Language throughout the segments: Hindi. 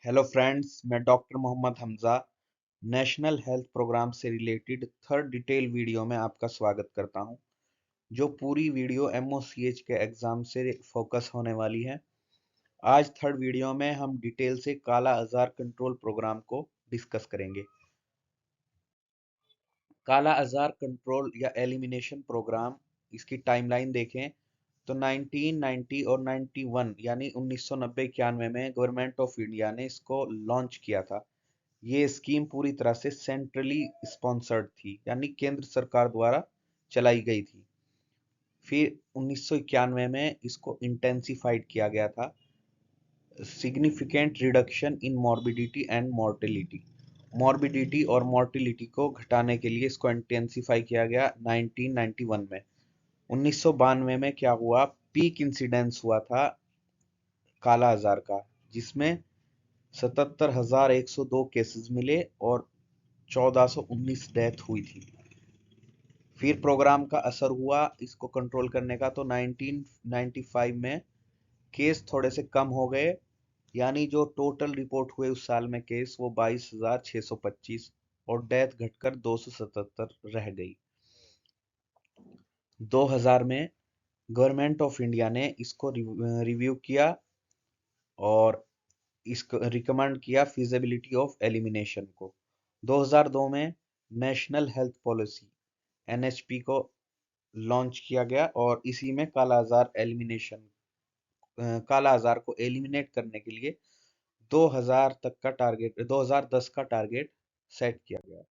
हेलो फ्रेंड्स, मैं doctor Mohammad Hamza national health programme से रिलेटेड थर्ड डिटेल वीडियो में आपका स्वागत करता हूं, जो पूरी वीडियो एमओसीएच के एग्जाम से फोकस होने वाली है। आज थर्ड वीडियो में हम डिटेल से काला आजार कंट्रोल प्रोग्राम को डिस्कस करेंगे। काला आजार कंट्रोल या एलिमिनेशन प्रोग्राम, इसकी टाइमलाइन देखें तो 1990 और 91 यानी 1990-91 में गवर्नमेंट ऑफ इंडिया ने इसको लॉन्च किया था। ये स्कीम पूरी तरह से सेंट्रली स्पॉन्सर्ड थी, यानी केंद्र सरकार द्वारा चलाई गई थी। फिर 1991 में इसको इंटेंसिफाइड किया गया था। Significant reduction in morbidity and mortality, morbidity और मोर्टिलिटी को घटाने के लिए इसको इंटेंसिफाई किया गया 1991 में। 1992 में क्या हुआ, पीक इंसिडेंस हुआ था काला आजार का, जिसमें 77,102 केसेस मिले और 1419 डेथ हुई थी। फिर प्रोग्राम का असर हुआ इसको कंट्रोल करने का, तो 1995 में केस थोड़े से कम हो गए, यानी जो टोटल रिपोर्ट हुए उस साल में केस वो 22,625 और डेथ घटकर 277 रह गई। 2000 में गवर्नमेंट ऑफ इंडिया ने इसको रिव्यू किया और इसको रिकमेंड किया फिजिबिलिटी ऑफ एलिमिनेशन को। 2002 में नेशनल हेल्थ पॉलिसी एनएचपी को लॉन्च किया गया और इसी में काला आजार को एलिमिनेट करने के लिए 2010 का टारगेट सेट किया गया।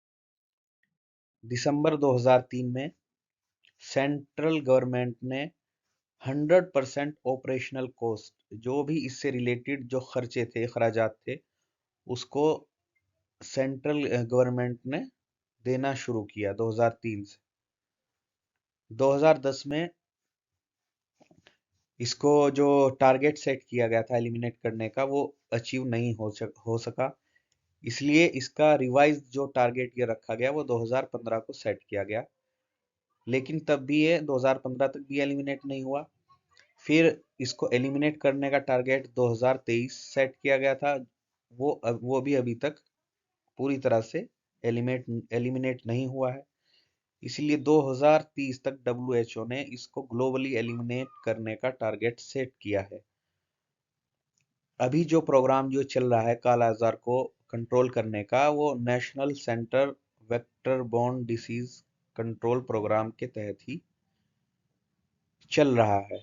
दिसंबर 2003 में सेंट्रल गवर्नमेंट ने 100% ऑपरेशनल कॉस्ट, जो भी इससे रिलेटेड जो खर्चे थे, अखराजात थे, उसको सेंट्रल गवर्नमेंट ने देना शुरू किया 2003 से। 2010 में इसको जो टारगेट सेट किया गया था एलिमिनेट करने का, वो अचीव नहीं हो सका। इसलिए इसका रिवाइज जो टारगेट ये रखा गया वो 2015 को सेट किया गया, लेकिन तब भी ये 2015 तक भी एलिमिनेट नहीं हुआ। फिर इसको एलिमिनेट करने का टारगेट 2023 सेट किया गया था, वो भी अभी तक पूरी तरह से एलिमिनेट नहीं हुआ है। इसलिए 2030 तक डब्ल्यूएचओ ने इसको ग्लोबली एलिमिनेट करने का टारगेट सेट किया है। अभी जो प्रोग्राम जो चल रहा है काला आजार को कंट्रोल करने का, वो national centre vector borne disease control programme के तहत ही चल रहा है।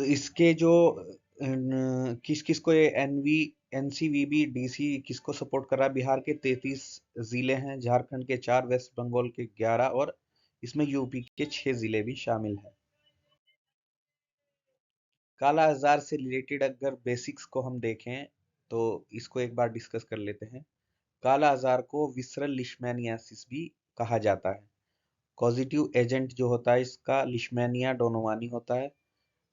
इसके जो किस किस को ये एनसीवीबी डीसी किसको सपोर्ट कर रहा है, बिहार के 33 जिले हैं, झारखंड के 4, वेस्ट बंगाल के 11 और इसमें यूपी के 6 जिले भी शामिल हैं। काला आजार से रिलेटेड अगर बेसिक्स को हम देखें तो इसको एक बार डिस्कस कर लेते हैं। काला आजार को विसरल लिशमैनियासिस भी कहा जाता है। कॉजिटिव एजेंट जो होता है इसका लिशमैनिया डोनोवानी होता है।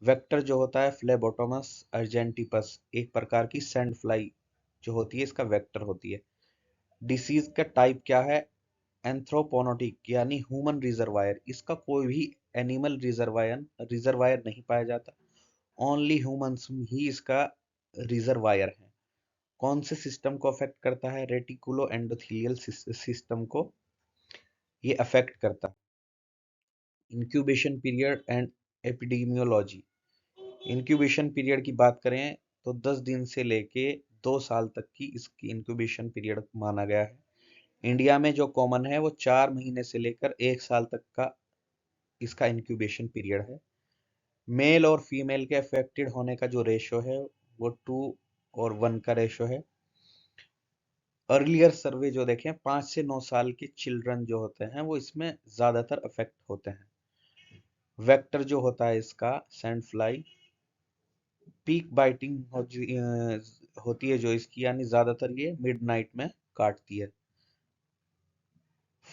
वेक्टर जो होता है फ्लेबोटोमस अर्जेंटिपस, एक प्रकार की सैंड फ्लाई जो होती है इसका वेक्टर होती है। डिसीज का टाइप क्या है, एंथ्रोपोनोटिक यानी ह्यूमन रिजर्वायर, इसका कोई भी एनिमल रिजर्वायर नहीं पाया जाता, ओनली ह्यूमंस ही इसका रिजर्वायर है। कौन से सिस्टम को अफेक्ट करता है, रेटिकुलो एंडोथेलियल सिस्टम को ये अफेक्ट करता है। Incubation period and epidemiology, incubation period की बात करें तो 10 दिन से लेके 2 साल तक की इसकी इंक्यूबेशन पीरियड माना गया है। इंडिया में जो कॉमन है वो 4 महीने से लेकर 1 साल तक का इसका इंक्यूबेशन पीरियड है। मेल और फीमेल के अफेक्टेड होने का जो रेशो है वो 2 और 1 का रेशो है। अर्लियर सर्वे जो देखें, 5 से 9 साल के चिल्ड्रन जो होते हैं वो इसमें ज्यादातर अफेक्ट होते हैं। वेक्टर जो होता है इसका सैंड फ्लाई, पीक बाइटिंग होती है जो इसकी, यानी ज्यादातर ये मिडनाइट में काटती है।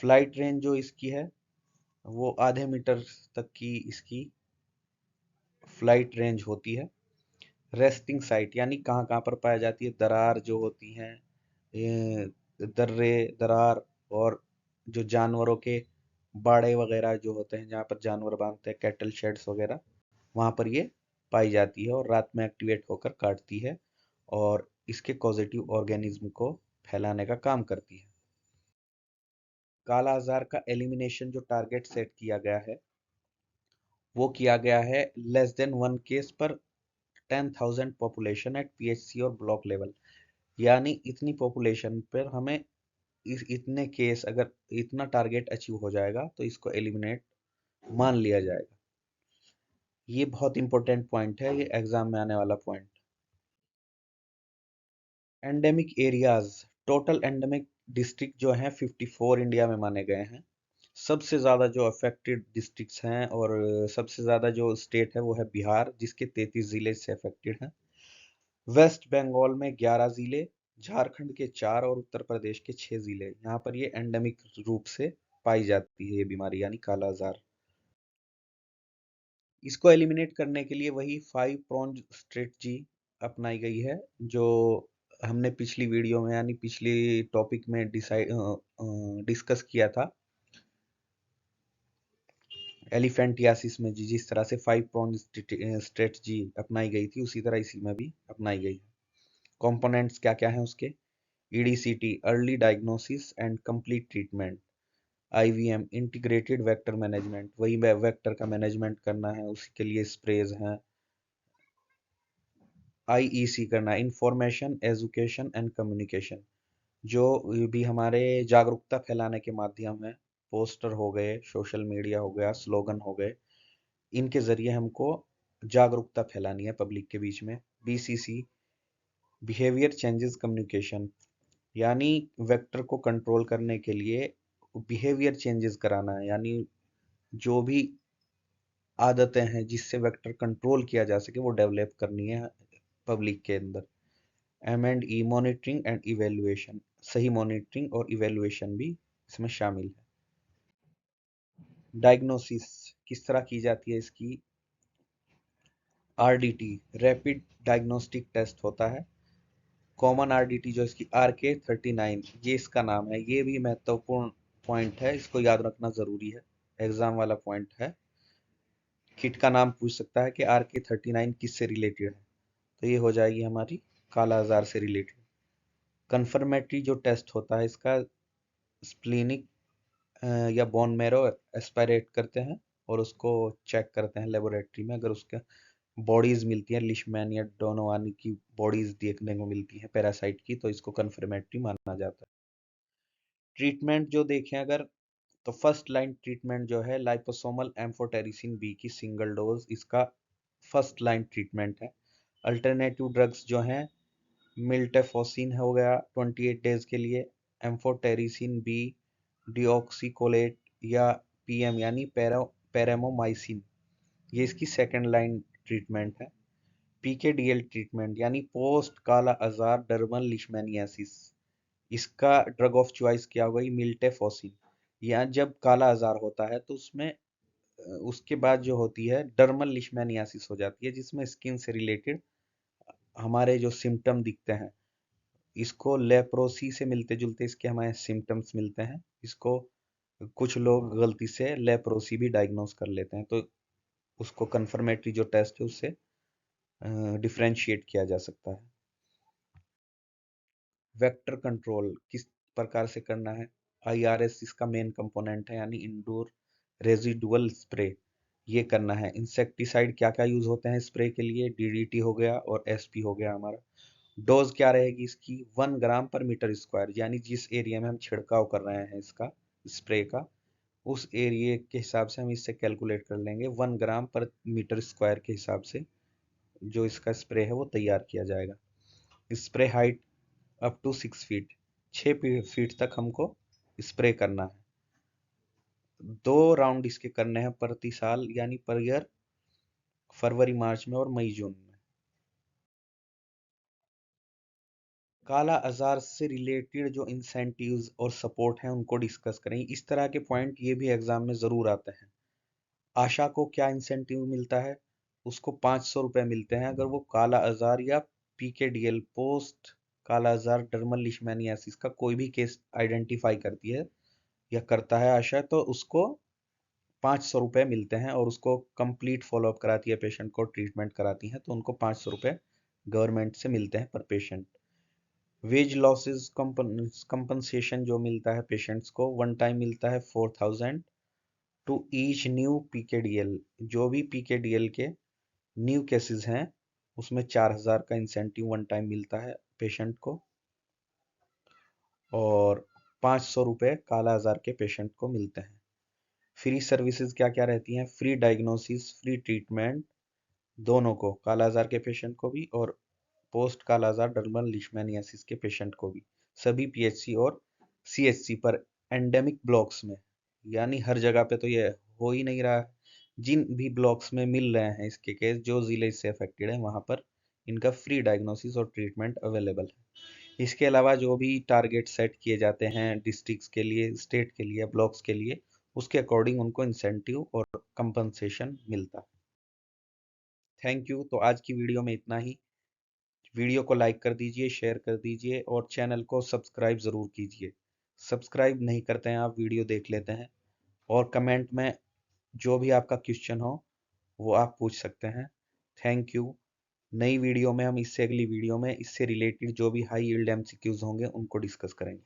फ्लाइट रेंज जो इसकी है वो आधे मीटर तक की इसकी फ्लाइट रेंज होती है। रेस्टिंग साइट यानी कहाँ कहाँ पर पाई जाती है, दरार जो होती हैं, दर्रे दरार, और जो जानवरों के बाड़े वगैरह जो होते हैं जहाँ पर जानवर बांधते हैं, कैटल शेड्स वगैरह, वहां पर ये पाई जाती है और रात में एक्टिवेट होकर काटती है और इसके कॉजेटिव ऑर्गेनिज्म को फैलाने का काम करती है। काला आजार का एलिमिनेशन जो टारगेट सेट किया गया है वो किया गया है लेस देन 1 केस पर 10,000 पॉपुलेशन एट पीएचसी और ब्लॉक लेवल। यानी इतनी पॉपुलेशन पर हमें इतने केस, अगर इतना टारगेट अचीव हो जाएगा तो इसको एलिमिनेट मान लिया जाएगा। ये बहुत इंपॉर्टेंट पॉइंट है, ये एग्जाम में आने वाला point. Endemic areas, total endemic district जो हैं 54 इंडिया में माने गए हैं। सबसे ज़्यादा जो अफेक्टेड डिस्ट्रिक्ट्स हैं और सबसे ज़्यादा जो स्टेट है वो है बिहार, जिसके 33 ज़िले से अफेक्टेड हैं। वेस्ट बंगाल में 11 ज़िले, झारखंड के 4 और उत्तर प्रदेश के 6 ज़िले, यहाँ पर ये एंडेमिक रूप से पाई जाती है ये बीमारी यानी काला आजार। इसको एलिमिनेट करने के लिए वही 5 pronged स्ट्रेटजी अपनाई गई है जो हमने पिछली वीडियो में यानी पिछली टॉपिक में डिस्कस किया था एलिफेंटियासिस में। जिस तरह से 5 pronged स्ट्रेटजी अपनाई गई थी उसी तरह इसी में भी अपनाई गई है। कंपोनेंट्स क्या क्या हैं उसके? EDCT early diagnosis and complete treatment, IVM integrated vector management, वही वेक्टर का मैनेजमेंट करना है, उसी के लिए स्प्रेज हैं। आईईसी करना, इंफॉर्मेशन एजुकेशन एंड कम्युनिकेशन, जो भी हमारे जागरूकता फैलाने के माध्यम है, पोस्टर हो गए, सोशल मीडिया हो गया, स्लोगन हो गए, इनके जरिए हमको जागरूकता फैलानी है पब्लिक के बीच में। बीसीसी बिहेवियर चेंजेस कम्युनिकेशन, यानी वेक्टर को कंट्रोल करने के लिए बिहेवियर चेंजेस कराना है, यानी जो भी आदतें हैं जिससे वेक्टर कंट्रोल किया जा सके वो डेवलप करनी है पब्लिक के अंदर। M&E मॉनिटरिंग एंड इवेल्युएशन, सही मॉनिटरिंग और इवेल्युएशन भी इसमें शामिल है। डायग्नोसिस किस तरह की जाती है इसकी? RDT रैपिड डायग्नोस्टिक टेस्ट होता है। कॉमन RDT जो इसकी RK39, ये इसका नाम है, ये भी महत्वपूर्ण पॉइंट है, इसको याद रखना जरूरी है, एग्जाम वाला पॉइंट है। किट का नाम पूछ सकता है कि RK39 किससे रिलेटेड है, तो ये हो जाएगी हमारी काला आजार से रिलेटेड। कंफर्मेटरी जो टेस्ट होता है इसका, स्प्लीनिक या बोन मैरो एस्पायरेट करते हैं और उसको चेक करते हैं लेबोरेटरी में। अगर उसका बॉडीज मिलती है लिशमैन या डोनोवानी की बॉडीज देखने को मिलती है पैरासाइट की, तो इसको कंफर्मेटरी माना जाता है। ट्रीटमेंट जो देखें अगर, तो फर्स्ट लाइन ट्रीटमेंट जो है लाइपोसोमल एम्फोटेरिसिन बी की सिंगल डोज, इसका फर्स्ट लाइन ट्रीटमेंट है। अल्टरनेटिव ड्रग्स जो हैं, मिल्टेफोसिन हो गया 28 डेज के लिए, एम्फोटेरिसिन बी, डिऑक्सीकोलेट या पीएम यानी पैरामोमाइसिन, ये इसकी सेकंड लाइन ट्रीटमेंट है। पीकेडीएल ट्रीटमेंट यानी पोस्ट काला अजार डर्मल लिशमैनियासिस, इसका ड्रग ऑफ चॉइस क्या हो गई? मिल्टेफोसिन। या जब काला अजार होता है तो उसमें उसके बाद जो होती है डर्मल लिशमैनियासिस हो जाती है, जिसमें स्किन से रिलेटेड हमारे जो सिम्टम दिखते हैं, इसको लेप्रोसी से मिलते जुलते इसके हमारे सिम्टम्स मिलते हैं। इसको कुछ लोग गलती से लेप्रोसी भी डायग्नोस कर लेते हैं, तो उसको कंफर्मेटरी जो टेस्ट है उससे डिफरेंशिएट किया जा सकता है। वेक्टर कंट्रोल किस प्रकार से करना है? आईआरएस इसका मेन कंपोनेंट है, यानी इंडोर रेजिडुअल स्प्रे, ये करना है। इंसेक्टिसाइड क्या क्या यूज होते हैं स्प्रे के लिए? डीडीटी हो गया और एसपी हो गया हमारा। डोज क्या रहेगी इसकी? 1 ग्राम पर मीटर स्क्वायर, यानी जिस एरिया में हम छिड़काव कर रहे हैं इसका स्प्रे का, उस एरिया के हिसाब से हम इससे कैलकुलेट कर लेंगे। 1 ग्राम पर मीटर स्क्वायर के हिसाब से जो इसका स्प्रे है वो तैयार किया जाएगा। Spray height up to 6 feet, 6 feet तक हमको स्प्रे करना है। 2 राउंड इसके करने हैं प्रति साल यानी पर ईयर, फरवरी मार्च में और मई जून में। काला आजार से रिलेटेड जो इंसेंटिव्स और सपोर्ट हैं उनको डिस्कस करें। इस तरह के पॉइंट ये भी एग्जाम में जरूर आते हैं। आशा को क्या इंसेंटिव मिलता है? उसको 500 रुपये मिलते हैं अगर वो काला आजार या पीकेडीएल पोस्ट काला आजार डर्मल लिशमैनियासिस का कोई भी केस आइडेंटिफाई करती है या करता है आशा, तो उसको 500 रुपये मिलते हैं, और उसको कंप्लीट फॉलोअप कराती है, पेशेंट को ट्रीटमेंट कराती हैं, तो उनको 500 रुपये गवर्नमेंट से मिलते हैं पर पेशेंट। वेज लॉसेस कंपनसेशन जो मिलता है पेशेंट्स को, वन टाइम मिलता है 4000 टू ईच न्यू पीकेडीएल। जो भी पीकेडीएल के न्यू केसेस हैं उसमें 4000 का इंसेंटिव वन टाइम मिलता है पेशेंट को, और 500 रुपये काला आजार के पेशेंट को मिलते हैं। फ्री सर्विसेज क्या क्या रहती हैं? फ्री डायग्नोसिस, फ्री ट्रीटमेंट, दोनों को, काला आजार के पेशेंट को भी और पोस्ट काला आजार डर्मल लिशमैनियासिस के पेशेंट को भी, सभी पीएचसी और सीएचसी पर, एंडेमिक ब्लॉक्स में, यानी हर जगह पे तो ये हो ही नहीं रहा है। जिन भी ब्लॉक्स में मिल रहे हैं इसके केस, जो जिले इससे अफेक्टेड है, वहां पर इनका फ्री डायग्नोसिस और ट्रीटमेंट अवेलेबल है। इसके अलावा जो भी टारगेट सेट किए जाते हैं डिस्ट्रिक्ट्स के लिए, स्टेट के लिए, ब्लॉक्स के लिए, उसके अकॉर्डिंग उनको इंसेंटिव और कंपनसेशन मिलता है। Thank you. तो आज की वीडियो में इतना ही। वीडियो को लाइक कर दीजिए, शेयर कर दीजिए और चैनल को सब्सक्राइब ज़रूर कीजिए। सब्सक्राइब नहीं करते हैं आप, वीडियो देख लेते हैं, और कमेंट में जो भी आपका क्वेश्चन हो वो आप पूछ सकते हैं। Thank you. नई वीडियो में हम, इससे अगली वीडियो में इससे रिलेटेड जो भी हाई यील्ड एमसीक्यूज होंगे उनको डिस्कस करेंगे।